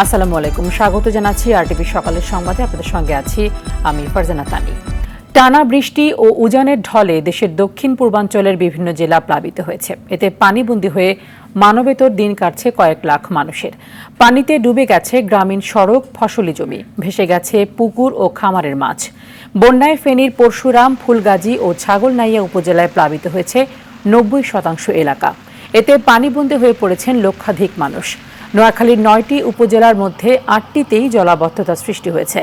আসসালামু আলাইকুম, স্বাগত জানাচ্ছি আরটিভি সকালের সংবাদে। আপনাদের সঙ্গে আছি আমি ফারজানা তানি। টানা বৃষ্টি ও উজানের ঢলে দেশের দক্ষিণ পূর্বাঞ্চলের বিভিন্ন জেলা প্লাবিত হয়েছে। এতে পানিবন্দী হয়ে মানবেতর দিন কাটছে কয়েক লাখ মানুষের। পানিতে ডুবে গেছে গ্রামীণ সড়ক, ফসলি জমি, ভেসে গেছে পুকুর ও খামারের মাছ। বন্যায় ফেনীর পরশুরাম, ফুলগাজী ও ছাগলনাইয়া উপজেলায় প্লাবিত হয়েছে ৯০% এলাকা। এতে পানিবন্দী হয়ে পড়েছেন লক্ষাধিক মানুষ। নোয়াখালীর ৯টি উপজেলার মধ্যে ৮টিতেই জলাবদ্ধতা সৃষ্টি হয়েছে।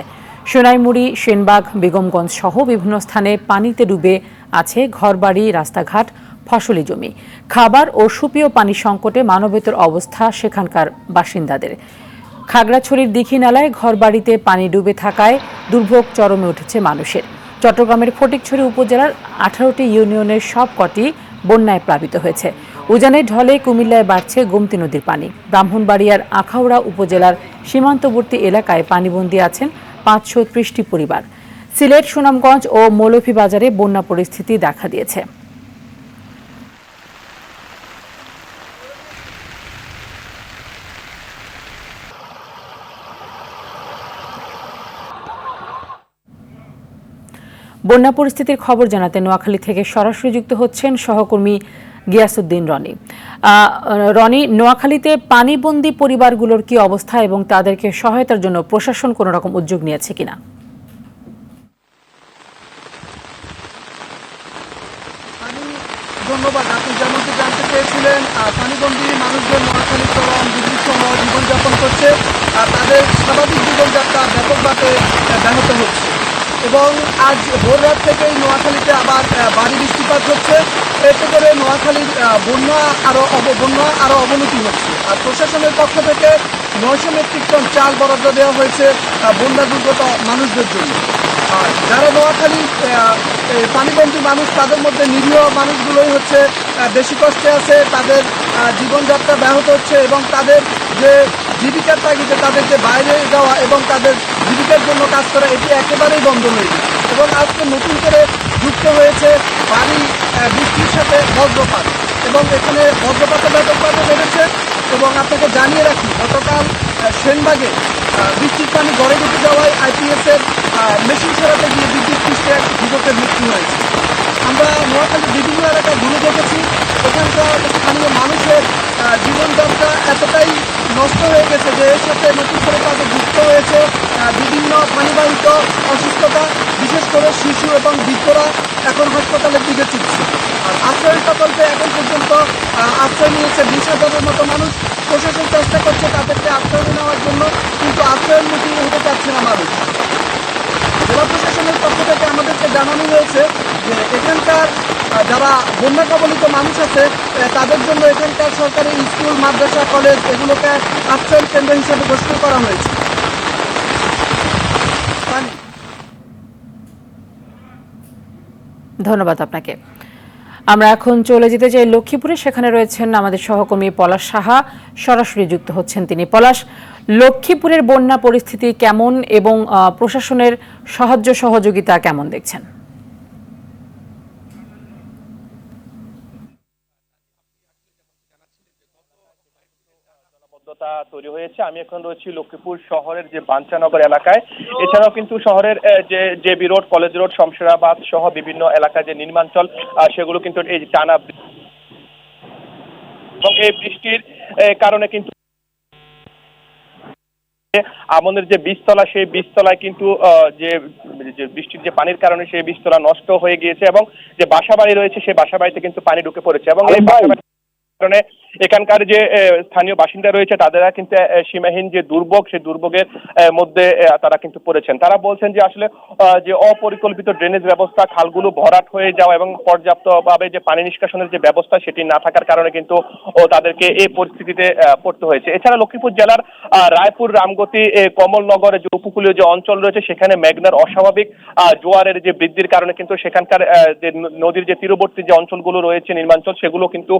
সোনাইমুড়ি, সেনবাগ, বেগমগঞ্জ সহ বিভিন্ন স্থানে পানিতে ডুবে আছে ঘরবাড়ি, রাস্তাঘাট, ফসলি জমি। খাবার ও সুপেয় পানি সংকটে মানবেতর অবস্থা সেখানকার বাসিন্দাদের। খাগড়াছড়ির দীঘিনালায় ঘরবাড়িতে পানি ডুবে থাকায় দুর্ভোগ চরমে উঠেছে মানুষের। চট্টগ্রামের ফটিকছড়ি উপজেলার 18টি ইউনিয়নের সবকটি বন্যায় প্লাবিত হয়েছে। উজানের ঢলে কুমিল্লায় বাড়ছে গোমতী নদীর পানি। ব্রাহ্মণবাড়িয়ার আখাউড়া উপজেলার সীমান্তবর্তী এলাকায় পানিবন্দী আছেন 530টি পরিবার। সিলেট, সুনামগঞ্জ ও মৌলভীবাজারে বন্যা পরিস্থিতি দেখা দিয়েছে। বন্যা পরিস্থিতির খবর জানাতে নোয়াখালী থেকে সরাসরি যুক্ত হচ্ছেন সহকর্মী গিয়াসউদ্দিন রনি। রনি, নোয়াখালীতে পানিবন্দী পরিবারগুলোর কি অবস্থা এবং তাদেরকে সহায়তার জন্য প্রশাসন কোনো রকম উদ্যোগ নিয়েছে কিনা? ধন্যবাদ। আপনি যেমনটি জানতে চেয়েছিলেন, পানিবন্দী মানুষজন নোয়াখালী চরম দুর্বিষহ জীবনযাপন করছে। তাদের স্বাভাবিক জীবনযাত্রা ব্যাপকভাবে ব্যাহত হচ্ছে এবং আজ ভোর রাত থেকেই নোয়াখালীতে আবার ভারী বৃষ্টিপাত হচ্ছে। এতে করে নোয়াখালীর বন্যা আরও অবনতি হচ্ছে। আর প্রশাসনের পক্ষ থেকে 900 মেট্রিক টন চাল বরাদ্দ দেওয়া হয়েছে বন্যা দুর্গত মানুষদের জন্য। যারা নোয়াখালীর পানিবন্দী মানুষ, তাদের মধ্যে নিরীহ মানুষগুলোই হচ্ছে বেশি কষ্টে আছে। তাদের জীবনযাত্রা ব্যাহত হচ্ছে এবং তাদের যে জীবিকার তাগিদে তাদেরকে বাইরে যাওয়া এবং তাদের জীবিকার জন্য কাজ করা, এটি একেবারেই বন্ধ হয়ে গেছে। এবং আজকে নতুন করে যুক্ত হয়েছে ভারী বৃষ্টির সাথে বজ্রপাত, এবং এখানে বজ্রপাতও ব্যাপকভাবে বেড়েছে। এবং আপনাকে জানিয়ে রাখি, গতকাল সেনবাগে বৃষ্টির পানি গড়ে ঢুকে যাওয়ায় আইপিএসের মেশিন সরাতে গিয়ে বিদ্যুৎ পৃষ্ঠে এক যুবকের মৃত্যু হয়েছে। আমরা নোয়াখালীর বিভিন্ন এলাকায় ঘুরে দেখেছি, এখানকার স্থানীয় মানুষের জীবনযাত্রা এতটাই নষ্ট হয়ে গেছে যে এর সাথে নতুন করে তাদের যুক্ত হয়েছে বিভিন্ন পানিবাহিত অসুস্থতা। বিশেষ করে শিশু এবং বৃদ্ধরা এখন হাসপাতালের দিকে ছুটছে। আর আশ্রয় প্রকল্পে এখন পর্যন্ত আশ্রয় নিয়েছে 20,000-এর মতো মানুষ। প্রশাসন চেষ্টা করছে তাদেরকে আশ্রয় নেওয়ার জন্য, কিন্তু আশ্রয়ের মুখী হতে চাচ্ছে না মানুষ। জেলা প্রশাসনের পক্ষ থেকে আমাদেরকে জানানো হয়েছে যে এখানকার যারা বন্যা কবলিত মানুষ আছে তাদের জন্য এখানকার সরকারি স্কুল, মাদ্রাসা, কলেজ এগুলোকে আশ্রয় কেন্দ্র হিসেবে ঘোষণা করা হয়েছে। ধন্যবাদ আপনাকে। আমরা এখন চলে যেতে চাই লক্ষ্মীপুরে। সেখানে রয়েছেন আমাদের সহকর্মী পলাশ সাহা, সরাসরি যুক্ত হচ্ছেন তিনি। পলাশ, লক্ষ্মীপুরের বন্যা পরিস্থিতি কেমন এবং প্রশাসনের সাহায্য সহযোগিতা কেমন দেখছেন? তৈরি হয়েছে। আমি এখন রয়েছি লক্ষ্মীপুর শহরের যে বাঞ্চানগর এলাকায়। এছাড়াও কিন্তু শহরের যে B road, college road, Shamsherabad সহ বিভিন্ন এলাকায় যে নির্মাঞ্চল, সেগুলো কিন্তু এই টানা এবং এই বৃষ্টির কারণে কিন্তু আমাদের যে বীজতলা, সেই বীজতলায় কিন্তু যে বৃষ্টির যে পানির কারণে সেই বীজতলা নষ্ট হয়ে গিয়েছে এবং যে বাসাবাড়ি রয়েছে সেই বাসাবাড়িতে কিন্তু পানি ঢুকে পড়েছে এবং এই বাসাবাড়ি কারণে এখানকার যে স্থানীয় বাসিন্দা রয়েছে তারা কিন্তু সীমাহীন যে দুর্ভোগ, সেই দুর্ভোগের মধ্যে তারা কিন্তু পড়েছেন। তারা বলছেন যে আসলে যে অপরিকল্পিত ড্রেনেজ ব্যবস্থা, খালগুলো ভরাট হয়ে যাওয়া এবং পর্যাপ্তভাবে যে পানি নিষ্কাশনের যে ব্যবস্থা সেটি না থাকার কারণে কিন্তু তাদেরকে এই পরিস্থিতিতে পড়তে হয়েছে। এছাড়া লক্ষ্মীপুর জেলার রায়পুর, রামগতি, কমলনগরের যে উপকূলীয় যে অঞ্চল রয়েছে সেখানে মেঘনার অস্বাভাবিক জোয়ারের যে বৃদ্ধির কারণে কিন্তু সেখানকার যে নদীর যে তীরবর্তী যে অঞ্চলগুলো রয়েছে নির্মাঞ্চল, সেগুলো কিন্তু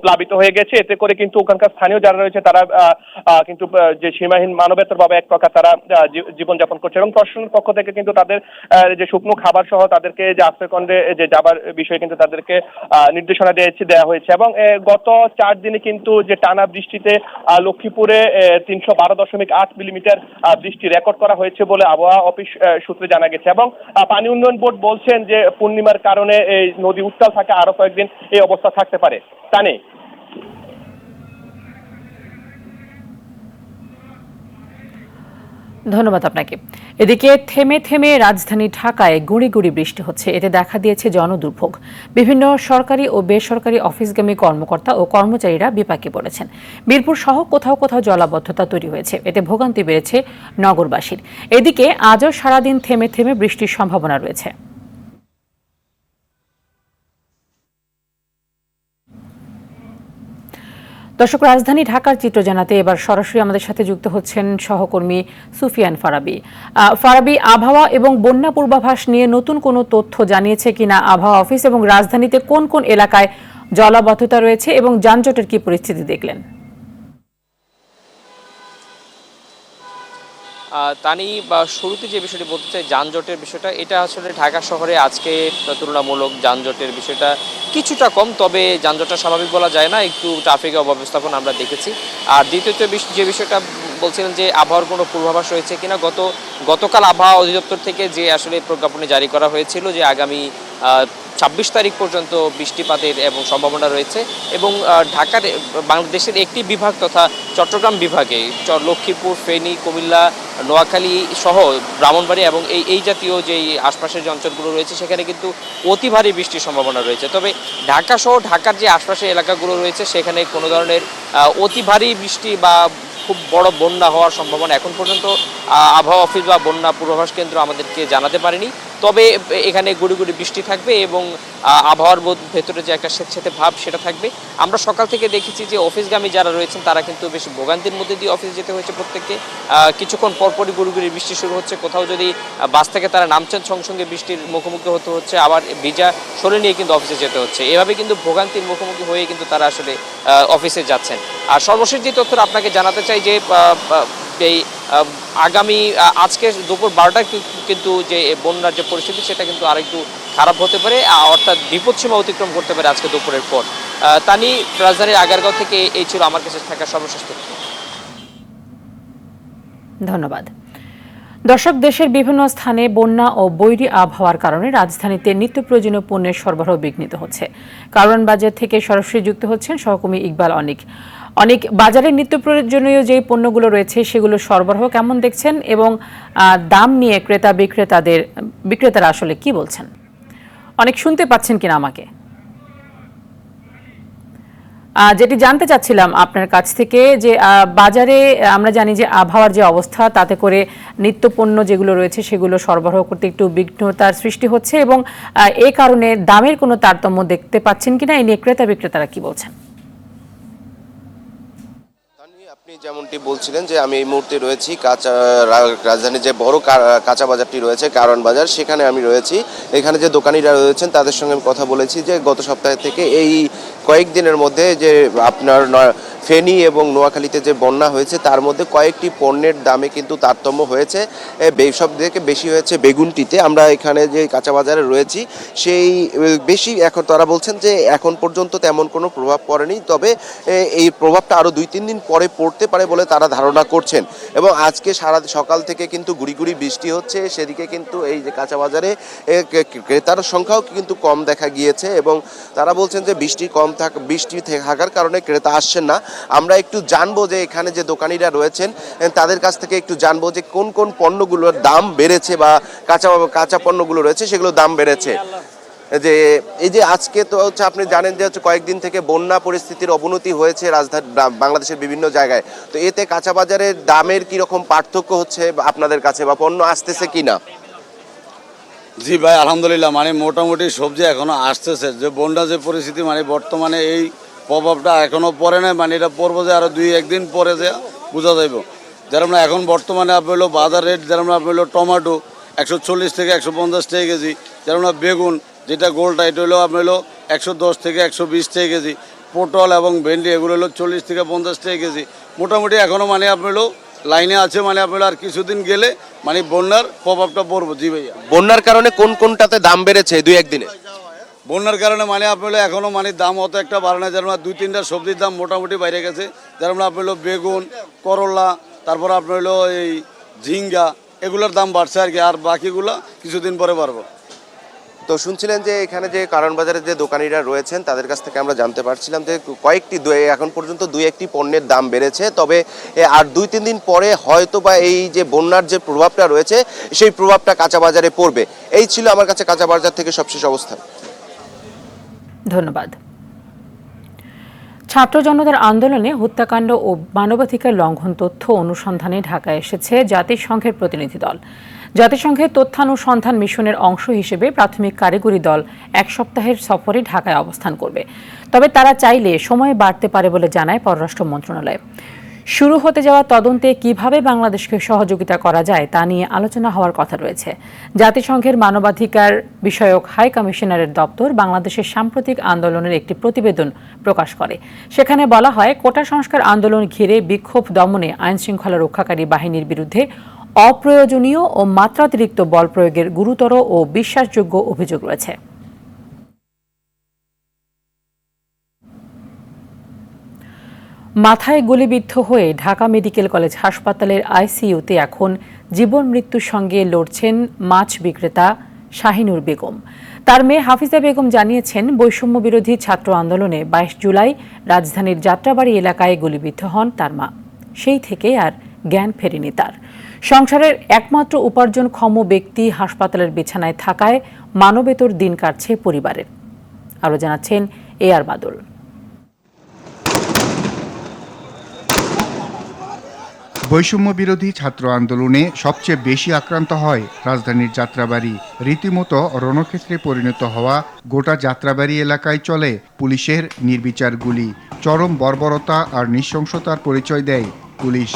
প্লাবিত হয়ে গেছে। এতে করে কিন্তু ওখানকার স্থানীয় যারা রয়েছে তারা কিন্তু যে সীমাহীন মানবেতর ভাবে এক প্রকার তারা জীবনযাপন করছে এবং প্রশাসনের পক্ষ থেকে কিন্তু তাদের যে শুকনো খাবার সহ তাদেরকে যে আশ্রয়কেন্দ্রে যে যাবার বিষয়ে কিন্তু তাদেরকে নির্দেশনা দেওয়া হয়েছে। এবং গত 4 দিনে কিন্তু যে টানা বৃষ্টিতে লক্ষ্মীপুরে 312.8 মিলিমিটার বৃষ্টি রেকর্ড করা হয়েছে বলে আবহাওয়া অফিস সূত্রে জানা গেছে। এবং পানি উন্নয়ন বোর্ড বলছেন যে পূর্ণিমার কারণে এই নদী উত্তাল থাকে, আরো কয়েকদিন এই অবস্থা থাকতে পারে। তা নেই। ধন্যবাদ আপনাকে। এদিকে থেমে থেমে রাজধানী ঢাকায় গুঁড়ি গুঁড়ি বৃষ্টি হচ্ছে, এতে দেখা দিয়েছে জনদুর্ভোগ। বিভিন্ন সরকারি ও বেসরকারি অফিসগামী কর্মকর্তা ও কর্মচারীরা বিপাকে পড়েছেন। মিরপুর সহ কোথাও কোথাও জলাবদ্ধতা তৈরি হয়েছে, এতে ভোগান্তি বেড়েছে নগরবাসীর। এদিকে আজও সারাদিন থেমে থেমে বৃষ্টির সম্ভাবনা রয়েছে। দর্শক, রাজধানী ঢাকার চিত্র জানাতে এবার সরাসরি আমাদের সাথে যুক্ত হচ্ছেন সহকর্মী সুফিয়ান ফারাবি। ফারাবি, আবহাওয়া এবং বন্যা পূর্বাভাস নিয়ে নতুন কোনো তথ্য জানিয়েছে কিনা আবহাওয়া অফিস, এবং রাজধানীতে কোন কোন এলাকায় জলাবদ্ধতা রয়েছে এবং যানজটের কি পরিস্থিতি দেখলেন? তানি বা শুরুতে যে বিষয়টি বলতে চাই, যানজটের বিষয়টা, এটা আসলে ঢাকা শহরে আজকে তুলনামূলক যানজটের বিষয়টা কিছুটা কম, তবে যানজটটা স্বাভাবিক বলা যায় না, একটু ট্রাফিকের অব্যবস্থাপনা আমরা দেখেছি। আর দ্বিতীয়ত যে বিষয়টা বলছিলেন যে আবহাওয়ার কোনো পূর্বাভাস রয়েছে কিনা, গতকাল আবহাওয়া অধিদপ্তর থেকে যে আসলে প্রজ্ঞাপনে জারি করা হয়েছিল যে আগামী 26 তারিখ পর্যন্ত বৃষ্টিপাতের এবং সম্ভাবনা রয়েছে। এবং ঢাকার বাংলাদেশের একটি বিভাগ তথা চট্টগ্রাম বিভাগে লক্ষ্মীপুর, ফেনী, কুমিল্লা, নোয়াখালী সহ ব্রাহ্মণবাড়িয়া এবং এই জাতীয় যেই আশপাশের যে অঞ্চলগুলো রয়েছে সেখানে কিন্তু অতি ভারী বৃষ্টির সম্ভাবনা রয়েছে। তবে ঢাকা সহ ঢাকার যে আশপাশের এলাকাগুলো রয়েছে সেখানে কোনো ধরনের অতি ভারী বৃষ্টি বা খুব বড় বন্যা হওয়ার সম্ভাবনা এখন পর্যন্ত আবহাওয়া অফিস বা বন্যা পূর্বাভাস কেন্দ্র আমাদেরকে জানাতে পারেনি। তবে এখানে গুড়ি গুড়ি বৃষ্টি থাকবে এবং আবহাওয়ার ভেতরে যে একটা স্বেচ্ছাতে ভাব সেটা থাকবে। আমরা সকাল থেকে দেখেছি যে অফিসগামী যারা রয়েছেন তারা কিন্তু বেশ ভোগান্তির মধ্যে দিয়ে অফিসে যেতে হয়েছে প্রত্যেককে। কিছুক্ষণ পরপরই গুড়ি গুড়ি বৃষ্টি শুরু হচ্ছে, কোথাও যদি বাস থেকে তারা নামছেন সঙ্গে সঙ্গে বৃষ্টির মুখোমুখি হতে হচ্ছে, আবার ভিজা শরীর নিয়ে কিন্তু অফিসে যেতে হচ্ছে। এভাবে কিন্তু ভোগান্তির মুখোমুখি হয়ে কিন্তু তারা আসলে অফিসে যাচ্ছেন। আর সর্বশেষ যে তথ্যটা আপনাকে জানাতে চাই যে এই আগামী আজকে দুপুর 12টায় কিন্তু যে বন্যার যে পরিস্থিতি সেটা কিন্তু আরেকটু খারাপ হতে পারে, অর্থাৎ বিপদসীমা অতিক্রম করতে পারে আজকে দুপুরের পর। তানি, রাজধানীর আগারগাঁও থেকে এই ছিল আমার কাছে থাকা সর্বশেষ তথ্য। ধন্যবাদ। দর্শক, দেশের বিভিন্ন স্থানে বন্যা ও বৈরী আবহাওয়ার কারণে রাজধানীতে নিত্য প্রয়োজনীয় পণ্যের সরবরাহ বিঘ্নিত হচ্ছে। কারওয়ান বাজার থেকে সরাসরি যুক্ত হচ্ছেন সহকর্মী ইকবাল অনেক বাজারে নিত্য প্রয়োজনীয় যে পণ্যগুলো রয়েছে সেগুলো সরবরাহ কেমন দেখছেন, এবং দাম নিয়ে বিক্রেতারা আসলে কি বলছেন? অনেক শুনতে পাচ্ছেন কিনা আমাকে? যেটি জানতে চাচ্ছিলাম আপনার কাছ থেকে যে বাজারে আমরা জানি যে আবহাওয়ার যে অবস্থা তাতে করে নিত্য পণ্য যেগুলো রয়েছে সেগুলো সরবরাহ করতে একটু বিঘ্নতার সৃষ্টি হচ্ছে, এবং এই কারণে দামের কোনো তারতম্য দেখতে পাচ্ছেন কিনা, এই নিয়ে ক্রেতা বিক্রেতারা কি বলছেন? আপনি যেমনটি বলছিলেন যে আমি এই মুহূর্তে রয়েছি রাজধানীর যে বড় কাঁচা বাজারটি রয়েছে কারওয়ান বাজার, সেখানে আমি রয়েছি। এখানে যে দোকানিরা রয়েছেন তাদের সঙ্গে আমি কথা বলেছি যে গত সপ্তাহ থেকে এই কয়েকদিনের মধ্যে যে আপনার ফেনী এবং নোয়াখালীতে যে বন্যা হয়েছে তার মধ্যে কয়েকটি পণ্যের দামে কিন্তু তারতম্য হয়েছে। সব থেকে বেশি হয়েছে বেগুনটিতে। আমরা এখানে যে কাঁচা বাজারে রয়েছি সেই বেশি, এখন তারা বলছেন যে এখন পর্যন্ত তেমন কোনো প্রভাব পড়েনি, তবে এই প্রভাবটা আরও 2-3 দিন পরে পড়তে পারে বলে তারা ধারণা করছেন। এবং আজকে সকাল থেকে কিন্তু গুড়ি গুড়ি বৃষ্টি হচ্ছে, সেদিকে কিন্তু এই যে কাঁচা বাজারে ক্রেতার সংখ্যাও কিন্তু কম দেখা গিয়েছে এবং তারা বলছেন যে বৃষ্টি থাকার কারণে ক্রেতা আসছেন না। আমরা একটু জানবো যে এখানে যে দোকানিরা রয়েছেন তাদের কাছ থেকে একটু জানবো যে কোন কোন পণ্যগুলোর দাম বেড়েছে বা কাঁচা পণ্যগুলো রয়েছে সেগুলো দাম বেড়েছে। যে এই যে আজকে তো হচ্ছে আপনি জানেন যে হচ্ছে কয়েকদিন থেকে বন্যা পরিস্থিতির অবনতি হয়েছে বাংলাদেশের বিভিন্ন জায়গায়, তো এতে কাঁচা বাজারের দামের কিরকম পার্থক্য হচ্ছে আপনাদের কাছে, বা পণ্য আসতেছে কিনা? জি ভাই, আলহামদুলিল্লাহ, মানে মোটামুটি সবজি এখনো আসতেছে। যে বন্যা যে পরিস্থিতি, মানে বর্তমানে এই প্রভাবটা এখনো পড়ে নাই, মানে এটা পড়বো যে আরো 2-1 দিন পরে যে বোঝা যাইব। যেরকম এখন বর্তমানে আপনি হলো বাজার রেট, যেরকম আপনি হলো টমেটো 140 থেকে 150 টাকা কেজি, যেরকম বেগুন যেটা গোলটা এটা হলো আপনি হলো 110 থেকে 120 টাকা কেজি, পটল এবং ভেন্ডি এগুলো হলো 40 থেকে 50 টাকা কেজি। মোটামুটি এখনও মানে আপনার হলো লাইনে আছে, মানে আপনার আর কিছুদিন গেলে মানে বন্যার প্রভাবটা পড়বো। জি ভাইয়া, বন্যার কারণে কোন কোনটাতে দাম বেড়েছে 2-1 দিনে? বন্যার কারণে মানে আপনার এখনও মানে দাম অত একটা বাড়ে না, যেমন 2-3টা সবজির দাম মোটামুটি বাইরে গেছে। যেমন আপনার হলো বেগুন, করলা, তারপর আপনার হলো এই ঝিঙ্গা, এগুলোর দাম বাড়ছে আর কি, আর বাকিগুলো কিছুদিন পরে বাড়বো। তো শুনছিলেন যে এখানে যে কারণ বাজারের যে দোকানিরা রয়েছেন তাদের কাছ থেকে আমরা জানতে পারছিলাম যে এখন পর্যন্ত 2-1টি পণ্যের দাম বেড়েছে, তবে আর 2-3 দিন পরে হয়তো বা এই যে বন্যার যে প্রভাবটা রয়েছে সেই প্রভাবটা কাঁচা বাজারে পড়বে। এই ছিল আমার কাছে কাঁচা বাজার থেকে সবশেষ অবস্থা। ধন্যবাদ। ছাত্র জনতার আন্দোলনে হত্যাকাণ্ড ও মানবাধিকার লঙ্ঘন তথ্য অনুসন্ধানে ঢাকায় এসেছে জাতিসংঘের প্রতিনিধি দল। জাতিসংঘের তথ্যানুসন্ধান মিশনের অংশ হিসেবে প্রাথমিক কারিগরি দল 1 সপ্তাহের সফরে ঢাকায় অবস্থান করবে। তবে তারা চাইলে সময় বাড়তে পারে বলে জানায় পররাষ্ট্র মন্ত্রণালয়। শুরু হতে যাওয়া তদন্তে কিভাবে বাংলাদেশকে সহযোগিতা করা যায় তা নিয়ে আলোচনা হওয়ার কথা রয়েছে। জাতিসংঘের মানবাধিকার বিষয়ক হাই কমিশনারের দপ্তর বাংলাদেশের সাম্প্রতিক আন্দোলনের একটি প্রতিবেদন প্রকাশ করে। সেখানে বলা হয়, কোটা সংস্কার আন্দোলন ঘিরে বিক্ষোভ দমনে আইনশৃঙ্খলা রক্ষাকারী বাহিনীর বিরুদ্ধে অপ্রয়োজনীয় ও মাত্রাতিরিক্ত বল প্রয়োগের গুরুতর ও বিশ্বাসযোগ্য অভিযোগ রয়েছে। মাথায় গুলিবিদ্ধ হয়ে ঢাকা মেডিকেল কলেজ হাসপাতালের আইসিইউতে এখন জীবন মৃত্যুর সঙ্গে লড়ছেন মাছ বিক্রেতা শাহিনুর বেগম। তার মেয়ে হাফিজা বেগম জানিয়েছেন, বৈষম্য বিরোধী ছাত্র আন্দোলনে 22 জুলাই রাজধানীর যাত্রাবাড়ি এলাকায় গুলিবিদ্ধ হন তার মা। সেই থেকে আর জ্ঞান ফেরেনি তার। সংসারের একমাত্র উপার্জনক্ষম ব্যক্তি হাসপাতালের বিছানায় থাকায় মানবেতর দিন কাটছে পরিবারের। আরও জানাচ্ছেন AR বাদল। বৈষম্য বিরোধী ছাত্র আন্দোলনে সবচেয়ে বেশি আক্রান্ত হয় রাজধানীর যাত্রাবাড়ি। রীতিমতো রণক্ষেত্রে পরিণত হওয়া গোটা যাত্রাবাড়ি এলাকায় চলে পুলিশের নির্বিচার গুলি। চরম বর্বরতা আর নৃশংসতার পরিচয় দেয় পুলিশ।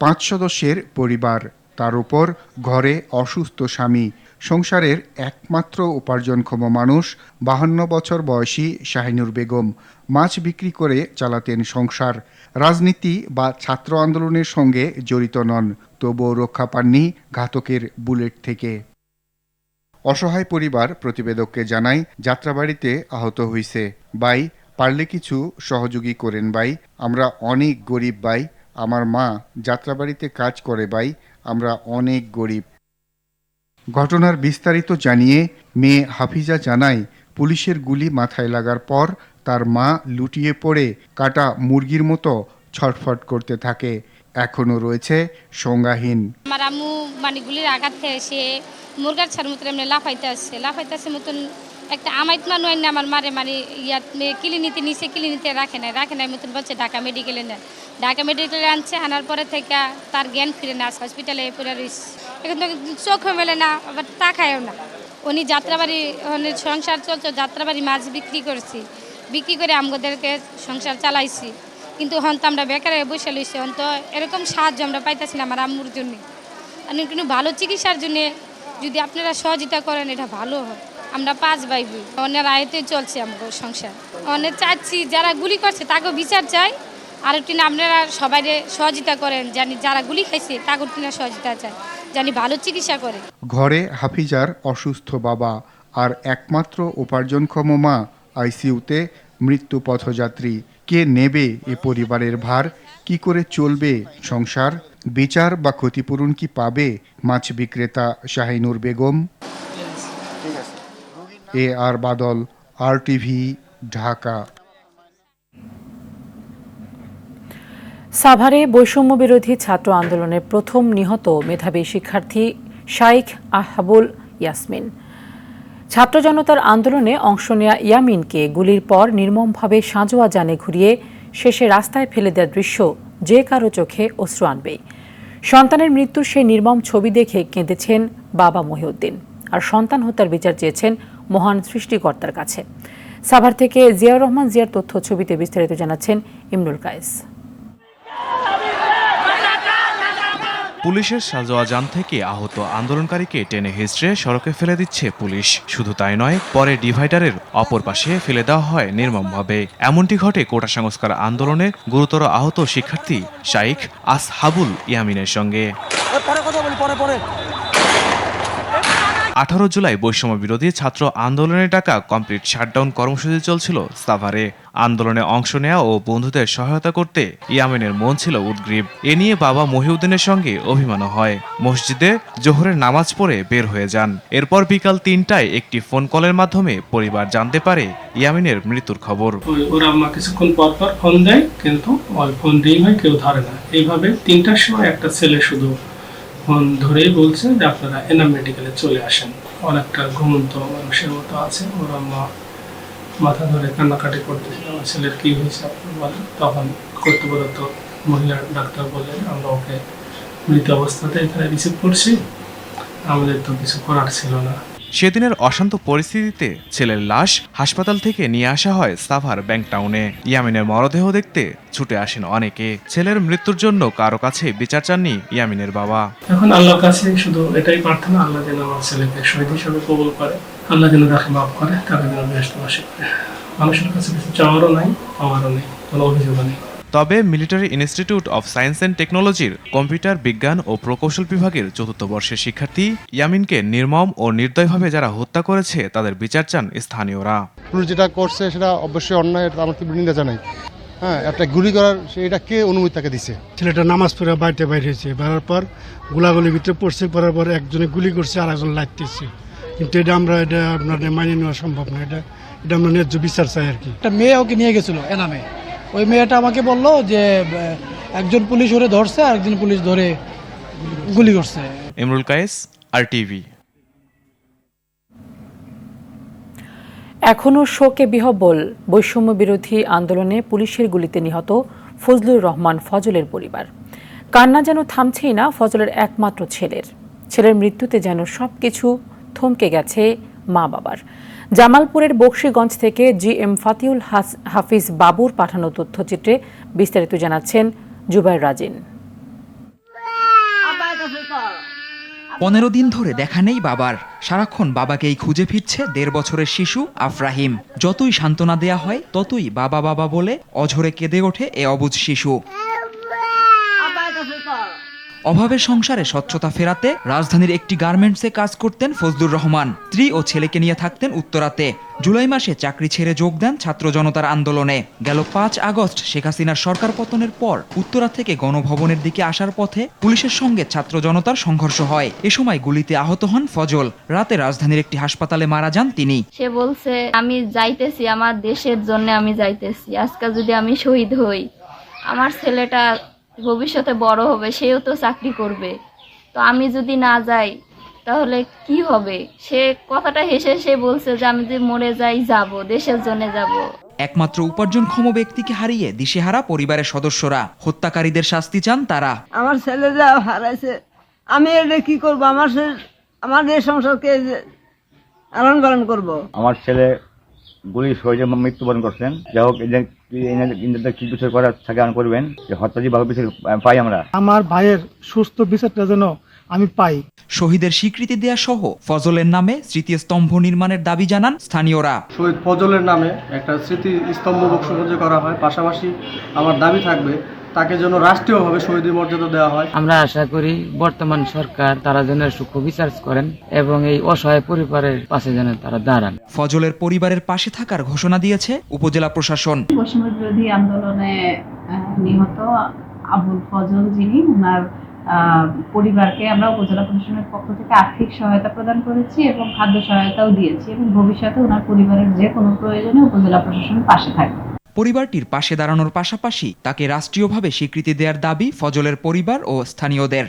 পাঁচ সদস্যের পরিবার, তার উপর ঘরে অসুস্থ স্বামী। সংসারের একমাত্র উপার্জনক্ষম মানুষ 52 বছর বয়সী শাহিনুর বেগম। মাছ বিক্রি করে চালাতেন সংসার। রাজনীতি বা ছাত্র আন্দোলনের সঙ্গে জড়িত নন, তবুও রক্ষা পাননি ঘাতকের বুলেট থেকে। অসহায় পরিবার প্রতিবেদককে জানায়, যাত্রাবাড়িতে আহত হইছে ভাই, পারলে কিছু সহযোগী করেন ভাই, আমরা অনেক গরিব ভাই, আমার মা যাত্রাবাড়িতে কাজ করে ভাই, আমরা অনেক গরিব। ঘটনার বিস্তারিত জানিয়ে মেয়ে হাফিজা জানায়, পুলিশের গুলি মাথায় লাগার পর তার মা লুটিয়ে পড়ে কাটা মুরগির মতো ছটফট করতে থাকে। এখনো রয়েছে সংজ্ঞাহীন। আমার আম্মু মানে গুলির আঘাত খেয়ে সে মুরগার ছাড় মতন এমনি লাফাইতে আসছে মতন একটা আমাইত মানুষ না আমার মারে মানে ইয়াত ক্লিনিতে নিচে ক্লিনিতে রাখে নাই মতন বলছে ঢাকা মেডিকেলে নেয়। ঢাকা মেডিকেলে আনছে, আনার পরে থেকে তার জ্ঞান ফিরে না, হসপিটালে পড়ে রয়েছে। এখন তো চোখ মেলে না, আবার তাকায়ও না। উনি যাত্রাবাড়ি সংসার চলছে, যাত্রাবাড়ি মাছ বিক্রি করে আমাদেরকে সংসার চালাইছি, কিন্তু হন তো আমরা বেকারে বসে লইছি। হন তো এরকম সাহায্য আমরা পাইতেছি না আমার আম্মুর জন্য। কিন্তু ভালো চিকিৎসার জন্য যদি আপনারা সহযোগিতা করেন এটা ভালো হয়। আমরা 5 ভাই বোন, অন্যের আয়তে চলছে আমাদের সংসার। অনেক চাচ্ছি যারা গুলি করছে তাকেও বিচার চাই, আর একটু আপনারা সবাই সহযোগিতা করেন, জানি যারা গুলি খাইছে তাকেও একটু সহযোগিতা চাই, জানি ভালো চিকিৎসা করে। ঘরে হাফিজার অসুস্থ বাবা আর একমাত্র উপার্জনক্ষম মা আইসিইউতে মৃত্যু পথযাত্রী। কে নেবে এ পরিবারের ভার? কি করে চলবে সংসার? বিচার বা ক্ষতিপূরণ কি পাবে মাছ বিক্রেতা শাহিনুর বেগম? AR বাদল, RTV, ঢাকা। সাভারে বৈষম্য বিরোধী ছাত্র আন্দোলনের প্রথম নিহত মেধাবী শিক্ষার্থী শাইখ আহাবুল ইয়াসমিন। ছাত্র জনতার আন্দোলনে অংশ নেয়া ইয়ামিনকে গুলির পর নির্মমভাবে সাঁজোয়া জানে ঘুরিয়ে শেষে রাস্তায় ফেলে দেওয়ার দৃশ্য যে কারো চোখে অশ্রু আনবেই। সন্তানের মৃত্যুর সেই নির্মম ছবি দেখে কেঁদেছেন বাবা মহিউদ্দিন, আর সন্তান হত্যার বিচার চেয়েছেন মহান সৃষ্টিকর্তার কাছে। সাভার থেকে জিয়াউর রহমান জিয়ার তথ্য ছবিতে বিস্তারিত জানাচ্ছেন ইমরুল কায়েস। পুলিশের সাজোয়া যান থেকে আহত আন্দোলনকারীকে টেনে হিঁচড়ে সড়কে ফেলে দিচ্ছে পুলিশ। শুধু তাই নয়, পরে ডিভাইডারের অপর পাশে ফেলে দেওয়া হয় নির্মমভাবে। এমনটি ঘটে কোটা সংস্কার আন্দোলনে গুরুতর আহত শিক্ষার্থী শাইখ আসহাবুল ইয়ামিনের সঙ্গে। 18 জুলাই বৈষম্য বিরোধী ছাত্র আন্দোলনের ডাকা কমপ্লিট শাটডাউন কর্মসূচি চলছিল সাভারে। আন্দোলনে অংশ নেওয়া ও বন্ধুদের সহায়তা করতে ইয়ামিনের মন ছিল উদ্গ্রীব। এ নিয়ে বাবা মহিউদ্দিনের সঙ্গে অভিমানও হয়। মসজিদে জোহরের নামাজ পড়ে বের হয়ে যান। এরপর বিকাল 3টায় একটি ফোন কলের মাধ্যমে পরিবার জানতে পারে ইয়ামিনের মৃত্যুর খবর। ওর আম্মা কিছুক্ষণ পর পর ফোন দেয়, কিন্তু ওই ফোন রিং হয়, কেউ ধরে না। এইভাবে 3টার সময় একটা ছেলে শুধু ফোন ধরেই বলছে যে আপনারা এনাম মেডিকেলে চলে আসেন। অনেকটা ঘুমন্ত মানুষের মতো আছে। ওর আম্মা মাথা ধরে কান্নাকাটি করতেছিল, আমার ছেলের কি হয়েছে আপনি বলেন। তখন কর্তব্যরত মহিলা ডাক্তার বললেন আমরা ওকে মৃত অবস্থাতে এখানে রিসিভ করছি, আমাদের তো কিছু করার ছিল না। সেদিনের অশান্ত পরিস্থিতিতে ছেলের লাশ হাসপাতাল থেকে নিয়ে আসা হয় সাভার ব্যাংক টাউনে। ইয়ামিনের মরদেহ দেখতে ছুটে আসেন অনেকে। ছেলের মৃত্যুর জন্য কারো কাছে বিচার চাননি ইয়ামিনের বাবা। এখন আল্লাহর কাছে শুধু এটাই প্রার্থনা, আল্লাহ যেন আমার ছেলেকে শহীদ হিসেবে কবুল করে, আল্লাহ যেন তাকে মাফ করে, তাকে যেন বেহেশতবাসী করে। মানুষের কাছে কিছু চাওয়ারও নাই, পাওয়ারও নেই, কোনো অভিযোগও নেই। তবে military institute of science and টেকনোলজির কম্পিউটার বিজ্ঞান ও প্রকৌশল বিভাগের ৪র্থ বর্ষের শিক্ষার্থী ইয়ামিনকে নির্মম ও নির্দয়ভাবে যারা হত্যা করেছে তাদের বিচার চান স্থানীয়রা। পুলিশ যেটা করছে সেটা অবশ্যই অন্যায়, এটা আমার নিন্দা জানাই। হ্যাঁ, একটা গুলি করার এটা কে অনুমতি তাকে দিছে? ছেলেটা নামাজ পড়ে বাইরে হয়েছে, বেরার পর গোলাগুলি ভিতরে পড়ছে, পড়ার পর একজনে গুলি করছে আর একজন লাগতেছে। কিন্তু এটা আপনাদের মানিয়ে নেওয়া সম্ভব না। এটা আমরা ন্যায্য বিচার চাই আর কি। একটা মেয়ে ওকে নিয়ে গেছিল এনামে, ওই মেয়েটা আমাকে বললো যে একজন পুলিশ ওরে ধরছে আর একজন পুলিশ ধরে গুলি করছে। ইমরুল কায়েস, RTV। এখনও শোকে বিহ্বল বৈষম্য বিরোধী আন্দোলনে পুলিশের গুলিতে নিহত ফজলুর রহমান ফজলের পরিবার। কান্না যেন থামছেই না ফজলের একমাত্র ছেলের মৃত্যুতে যেন সবকিছু থমকে গেছে মা বাবার। জামালপুরের বকশীগঞ্জ থেকে GM ফাতিউল হাফিজ বাবুর পাঠানো তথ্যচিত্রে বিস্তারিত জানাচ্ছেন জুবায়ের রাজিন। 15 দিন ধরে দেখা নেই বাবার। সারাক্ষণ বাবাকেই খুঁজে ফিরছে 1.5 বছরের শিশু আফরাহিম। যতই সান্ত্বনা দেয়া হয় ততই বাবা বাবা বলে অঝরে কেঁদে ওঠে এ অবুঝ শিশু। অভাবের সংসারে স্বচ্ছতা ফেরাতে রাজধানীর একটি গার্মেন্টসে কাজ করতেন ফজলুর রহমান। স্ত্রী ও ছেলেকে নিয়ে থাকতেন উত্তরাতে। জুলাই মাসে চাকরি ছেড়ে যোগ দেন ছাত্র জনতার আন্দোলনে। গেল 5 আগস্ট শেখ হাসিনার সরকার পতনের পর উত্তরা থেকে গণভবনের দিকে আসার পথে পুলিশের সঙ্গে ছাত্র জনতার সংঘর্ষ হয়। এ সময় গুলিতে আহত হন ফজল। রাতে রাজধানীর একটি হাসপাতালে মারা যান তিনি। সে বলছে আমি যাইতেছি, আমার দেশের জন্য আমি যাইতেছি। আজকে যদি আমি শহীদ হই, আমার ছেলেটা ভবিষ্যতে বড় হবে, সেও তো চাকরি করবে, তো আমি যদি না যাই তাহলে কি হবে? সে কথাটা হেসে সে বলছে যে আমি যদি মরে যাই যাব, দেশের জন্য যাব। একমাত্র উপার্জনক্ষম ব্যক্তিকে হারিয়ে দিশেহারা পরিবারের সদস্যরা। হত্যাকারীদের শাস্তি চান তারা। আমার ছেলে যা হারাইছে, আমি এটা কি করব? আমার এই সংসারকে আনন্দ পালন করব। আমার ছেলে গুলি শহীদে মৃত্যুবরণ করছেন। যাই হোক, কি বিচার করার থাকে করবেন, যে হত্যাজি ভাবে বিচার পাই আমরা। আমার ভাইয়ের সুস্থ বিচারটা যেন আমি পাই। শহীদের স্বীকৃতি দেয়া সহ ফজলের নামে স্মৃতিস্তম্ভ নির্মাণের দাবি জানান স্থানীয়রা। শহীদ ফজলের নামে একটা স্মৃতিস্তম্ভ বক্সগঞ্জ করা হয়। পাশাপাশি আমার দাবি থাকবে তাকে যেন রাষ্ট্রীয়ভাবে শহীদ মর্যাদা দেওয়া হয়। আমরা আশা করি বর্তমান সরকার তারা যেন সূক্ষ্ম বিচার করেন এবং এই অসহায় পরিবারের পাশে যেন তারা দাঁড়ান। ফজলের পরিবারের পাশে থাকার ঘোষণা দিয়েছে উপজেলা প্রশাসন। বৈষম্য বিরোধী আন্দোলনে নিহত আবুল ফজল, যিনি ওনার পরিবারকে আমরা উপজেলা প্রশাসনের পক্ষ থেকে আর্থিক সহায়তা প্রদান করেছি এবং খাদ্য সহায়তাও দিয়েছি, এবং ভবিষ্যতে ওনার পরিবারের যে কোনো প্রয়োজনে উপজেলা প্রশাসন পাশে থাকবে। পরিবারটির পাশে দাঁড়ানোর পাশাপাশি তাকে রাষ্ট্রীয়ভাবে স্বীকৃতি দেওয়ার দাবি ফজলের পরিবার ও স্থানীয়দের।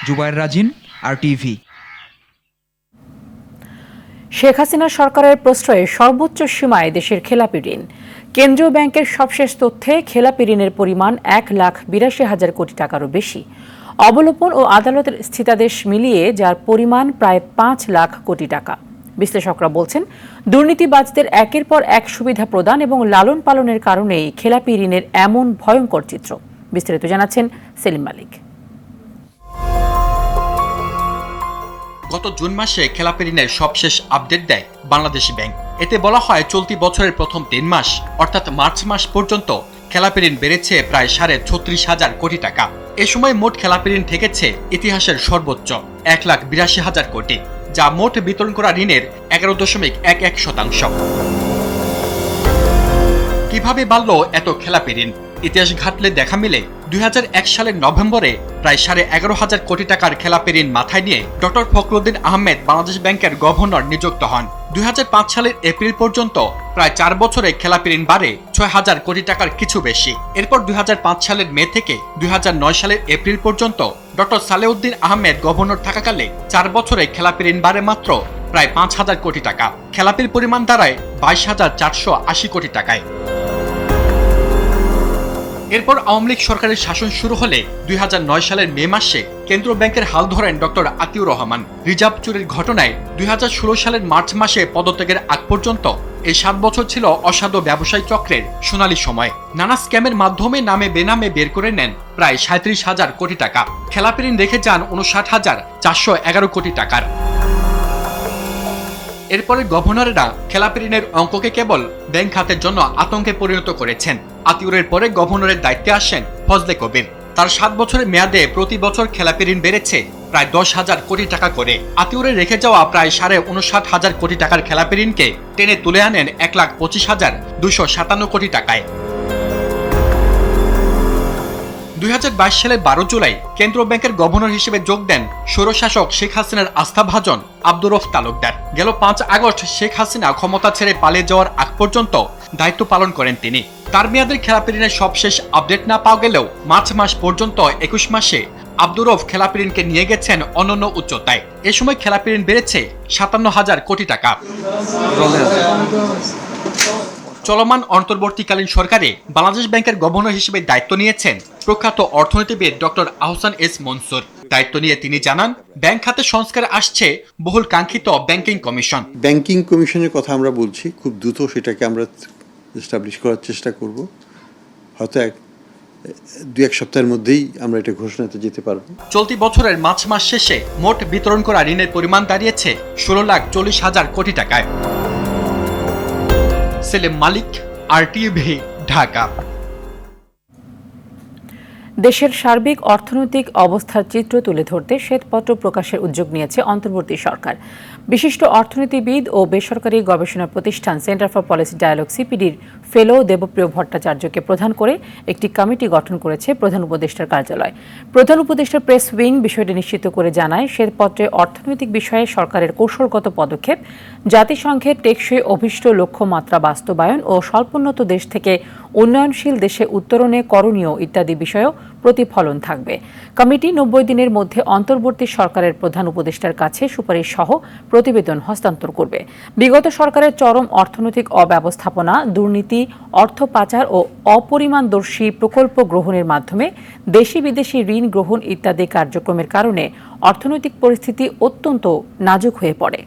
জুবায়ের রাজিন, RTV। শেখ হাসিনা সরকারের প্রশ্রয়ে সর্বোচ্চ সীমায় দেশের খেলাপি ঋণ। কেন্দ্রীয় ব্যাংকের সবশেষ তথ্যে খেলাপি ঋণের পরিমাণ 1,82,000 কোটি টাকারও বেশি। অবলোপন ও আদালতের স্থিতাদেশ মিলিয়ে যার পরিমাণ প্রায় 5 লাখ কোটি টাকা। বিশ্লেষকরা বলছেন, দুর্নীতিবাজদের একের পর এক সুবিধা প্রদান এবং লালন পালনের কারণেই খেলাপি ঋণের এমন ভয়ঙ্কর চিত্র। বিস্তারিত জানাচ্ছেন সেলিম মালিক। গত জুন মাসে খেলাপি ঋণের সবশেষ আপডেট দেয় বাংলাদেশী ব্যাংক। এতে বলা হয় চলতি বছরের প্রথম 3 মাস অর্থাৎ মার্চ মাস পর্যন্ত খেলাপি ঋণ বেড়েছে প্রায় 36,500 কোটি টাকা। এ সময় মোট খেলাপি ঋণ ঠেকেছে ইতিহাসের সর্বোচ্চ 1,82,000 কোটি, যা মোট বিতরণ করা ঋণের 11.11%। কিভাবে বাড়ল এত খেলাপি ঋণ? ইতিহাস ঘাটলে দেখা মিলে 2001 সালের নভেম্বরে প্রায় 11,500 কোটি টাকার খেলাপি ঋণ মাথায় নিয়ে ডক্টর ফখরুদ্দিন আহমেদ বাংলাদেশ ব্যাংকের গভর্নর নিযুক্ত হন। 2005 সালের এপ্রিল পর্যন্ত প্রায় 4 বছরে খেলাপি ঋণ বাড়ে 6,000 কোটি টাকার কিছু বেশি। এরপর 2005 সালের মে থেকে 2009 সালের এপ্রিল পর্যন্ত ডক্টর সালেউদ্দিন আহমেদ গভর্নর থাকাকালে 4 বছরে খেলাপি ঋণ বাড়ে মাত্র প্রায় 5,000 কোটি টাকা। খেলাপির পরিমাণ দাঁড়ায় 22,480 কোটি টাকায়। এরপর আওয়ামী লীগ সরকারের শাসন শুরু হলে 2009 সালের মে মাসে কেন্দ্রীয় ব্যাংকের হাল ধরেন ডক্টর আতিউর রহমান। রিজার্ভ চুরির ঘটনায় 2016 সালের মার্চ মাসে পদত্যাগের আগ পর্যন্ত এই 7 বছর ছিল অসাধু ব্যবসায়ী চক্রের সোনালী সময়। নানা স্ক্যামের মাধ্যমে নামে বেনামে বের করে নেন প্রায় 37,000 কোটি টাকা। খেলাপি ঋণ রেখে যান 59,411 কোটি টাকার। এরপরে গভর্নরেরা খেলাপি ঋণের অঙ্ককে কেবল ব্যাংক খাতের জন্য আতঙ্কে পরিণত করেছেন। আতিউরের পরে গভর্নরের দায়িত্বে আসেন ফজলে কবির। তার 7 বছরের মেয়াদে প্রতি বছর খেলাপি ঋণ বেড়েছে প্রায় 10,000 কোটি টাকা করে। আতিউরের রেখে যাওয়া প্রায় 59,000 কোটি টাকার খেলাপি ঋণকে টেনে তুলে আনেন 1,25,257 কোটি টাকায়। 2022 সালের 12 জুলাই কেন্দ্রীয় ব্যাংকের গভর্নর হিসেবে যোগ দেন স্বৈরশাসক শেখ হাসিনার আস্থাভাজন আব্দুর রউফ তালুকদার। গেল 5 আগস্ট শেখ হাসিনা ক্ষমতা ছেড়ে পালিয়ে যাওয়ার আগ পর্যন্ত দায়িত্ব পালন করেন তিনি। তার মেয়াদের খেলাপি ঋণের সবশেষ আপডেট না পাওয়া গেলেও মার্চ মাস পর্যন্ত 21 মাসে আব্দুর রউফ খেলাপি ঋণকে নিয়ে গেছেন অনন্য উচ্চতায়। এ সময় খেলাপি ঋণ বেড়েছে 57,000 কোটি টাকা। চলমান অন্তর্বর্তীকালীন সরকারে বাংলাদেশ ব্যাংকের গভর্নর হিসেবে দায়িত্ব নিয়েছেন প্রখ্যাত অর্থনীতিবিদ ডক্টর আহসান এস মনসুর। দায়িত্ব নিয়ে তিনি জানান, ব্যাংক খাতে সংস্কার আসছে বহুল কাঙ্ক্ষিত ব্যাংকিং কমিশন। ব্যাংকিং কমিশনের কথা আমরা বলছি, খুব দ্রুত সেটাকে আমরা এস্টাবলিশ করার চেষ্টা করব। হয়তো 2-1 সপ্তাহের মধ্যেই আমরা এটা ঘোষণাতে যেতে পারব। চলতি বছরের মার্চ মাস শেষে মোট বিতরণ করা ঋণের পরিমাণ দাঁড়িয়েছে 16,40,000 কোটি টাকায়। সেলিম মালিক, আরটিভি, ঢাকা। দেশের সার্বিক অর্থনৈতিক অবস্থার চিত্র তুলে ধরতে শ্বেতপত্র প্রকাশের উদ্যোগ নিয়েছে অন্তর্বর্তী সরকার। বিশিষ্ট অর্থনীতিবিদ ও বেসরকারি গবেষণা প্রতিষ্ঠান সেন্টার ফর পলিসি ডায়ালগ সিপিডির ফেলো দেবপ্রিয় ভট্টাচার্যকে প্রধান করে একটি কমিটি গঠন করেছে প্রধান উপদেষ্টার কার্যালয়। প্রধান উপদেষ্টার প্রেস উইং বিষয়টি নিশ্চিত করে জানায়, শ্বেতপত্রে অর্থনৈতিক বিষয়ে সরকারের কৌশলগত পদক্ষেপ, জাতিসংঘের টেকসই অভীষ্ট লক্ষ্যমাত্রা বাস্তবায়ন ও স্বল্পোন্নত দেশ থেকে উন্নয়নশীল দেশে উত্তরণে করণীয় ইত্যাদি বিষয়েও প্রতিফলন থাকবে। কমিটি 90 দিনের মধ্যে অন্তর্বর্তী সরকারের প্রধান উপদেষ্টার কাছে সুপারিশ সহ প্রতিবেদন হস্তান্তর করবে। বিগত সরকারের চরম অর্থনৈতিক অব্যবস্থাপনা, দুর্নীতি, অর্থ পাচার ও অপরিমাণদর্শী প্রকল্প গ্রহণের মাধ্যমে দেশি বিদেশি ঋণ গ্রহণ ইত্যাদি কার্যক্রমের কারণে অর্থনৈতিক পরিস্থিতি অত্যন্ত নাজুক হয়ে পড়ে।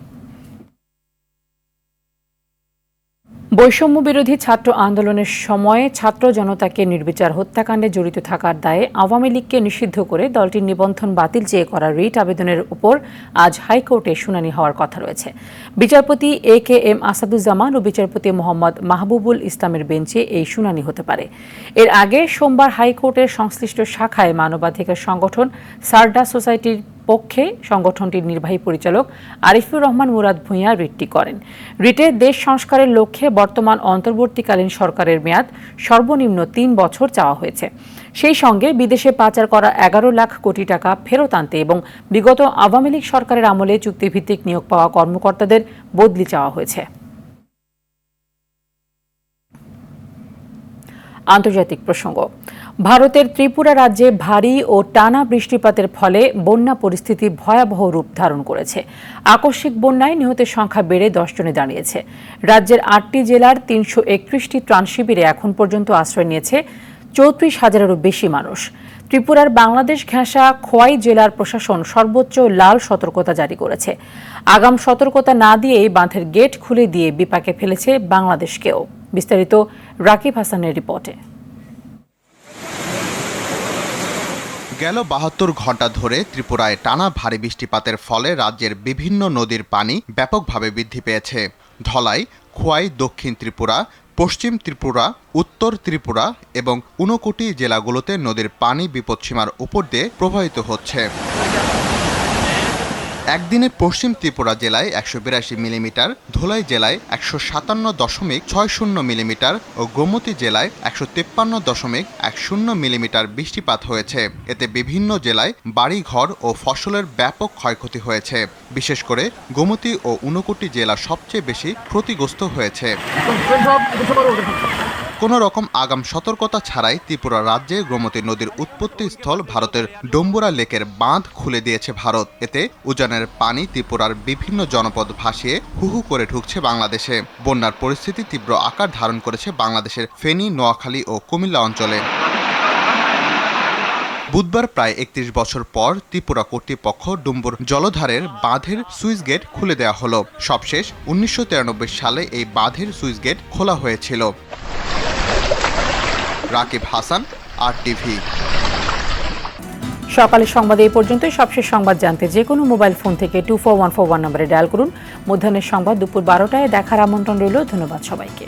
বৈষম্য বিরোধী ছাত্র আন্দোলনের সময়ে ছাত্র জনতাকে নির্বিচার হত্যাকাণ্ডে জড়িত থাকার দায়ে আওয়ামী লীগকে নিষিদ্ধ করে দলটির নিবন্ধন বাতিল চেয়ে করা রিট আবেদনের উপর আজ হাইকোর্টে শুনানি হওয়ার কথা রয়েছে। বিচারপতি AKM আসাদুজ্জামান ও বিচারপতি মোহাম্মদ মাহবুবুল ইসলামের বেঞ্চে এই শুনানি হতে পারে। এর আগে সোমবার হাইকোর্টের সংশ্লিষ্ট শাখায় মানবাধিকার সংগঠন সারডা সোসাইটির পক্ষে সংগঠনটির নির্বাহী পরিচালক আরিফুর রহমান মুরাদ ভূঁইয়া রিটটি করেন। রিটে দেশ সংস্কারের লক্ষ্যে বর্তমান অন্তর্বর্তীকালীন সরকারের মেয়াদ সর্বনিম্ন 3 বছর চাওয়া হয়েছে। সেই সঙ্গে বিদেশে পাচার করা 11 লাখ কোটি টাকা ফেরত আনতে এবং বিগত আওয়ামী লীগ সরকারের আমলে চুক্তিভিত্তিক নিয়োগ পাওয়া কর্মকর্তাদের বদলি চাওয়া হয়েছে। আন্তর্জাতিক প্রসঙ্গ, ভারতের ত্রিপুরা রাজ্যে ভারী ও টানা বৃষ্টিপাতের ফলে বন্যা পরিস্থিতি ভয়াবহ রূপ ধারণ করেছে। আকস্মিক বন্যায় নিহতের সংখ্যা বেড়ে 10 জনে দাঁড়িয়েছে। রাজ্যের 8টি জেলার 331টি ত্রাণ শিবিরে এখন পর্যন্ত আশ্রয় নিয়েছে 34,000-এরও বেশি মানুষ। ত্রিপুরার বাংলাদেশ ঘেঁষা খোয়াই জেলার প্রশাসন সর্বোচ্চ লাল সতর্কতা জারি করেছে। আগাম সতর্কতা না দিয়েই বাঁধের গেট খুলে দিয়ে বিপাকে ফেলেছে বাংলাদেশকেও। বিস্তারিত রাকিব হাসানের রিপোর্টে। গেল ৭২ ঘন্টা ধরে ত্রিপুরায় টানা ভারী বৃষ্টিপাতের ফলে রাজ্যের বিভিন্ন নদীর পানি ব্যাপকভাবে বৃদ্ধি পেয়েছে। ধলাই, খোয়াই, দক্ষিণ ত্রিপুরা, পশ্চিম ত্রিপুরা, উত্তর ত্রিপুরা এবং ঊনকোটি জেলাগুলোতে নদীর পানি বিপদসীমার উপর দিয়ে প্রবাহিত হচ্ছে। একদিনে পশ্চিম ত্রিপুরা জেলায় ১৮২ মিলিমিটার, ধলাই জেলায় ১৫৭.৬০ মিলিমিটার ও গোমতী জেলায় ১৫৩.১০ মিলিমিটার বৃষ্টিপাত হয়েছে। এতে বিভিন্ন জেলায় বাড়িঘর ও ফসলের ব্যাপক ক্ষয়ক্ষতি হয়েছে। বিশেষ করে গোমতী ও ঊনকোটি জেলা সবচেয়ে বেশি ক্ষতিগ্রস্ত হয়েছে। কোনো রকম আগাম সতর্কতা ছাড়াই ত্রিপুরা রাজ্যে গোমতী নদীর উৎপত্তি স্থল ভারতের ডম্বুরা লেকের বাঁধ খুলে দিয়েছে ভারত। এতে উজানের পানি ত্রিপুরার বিভিন্ন জনপদ ভাসিয়ে হুহু করে ঢুকছে বাংলাদেশে। বন্যার পরিস্থিতি তীব্র আকার ধারণ করেছে বাংলাদেশের ফেনী, নোয়াখালী ও কুমিল্লা অঞ্চলে। বুধবার প্রায় ৩১ বছর পর ত্রিপুরা কর্তৃপক্ষ ডুম্বুর জলধারের বাঁধের সুইচ গেট খুলে দেওয়া হলো। সবশেষ ১৯৯৩ সালে এই বাঁধের সুইচ গেট খোলা হয়েছিল। রাকিব হাসান, RTV। সকালের সংবাদে এই পর্যন্তই। সবশেষ সংবাদ জানতে যে কোনো মোবাইল ফোন থেকে 24141 নম্বরে ডায়াল করুন। মধ্যাহ্নের সংবাদ দুপুর ১২টায় দেখার আমন্ত্রণ রইল। ধন্যবাদ সবাইকে।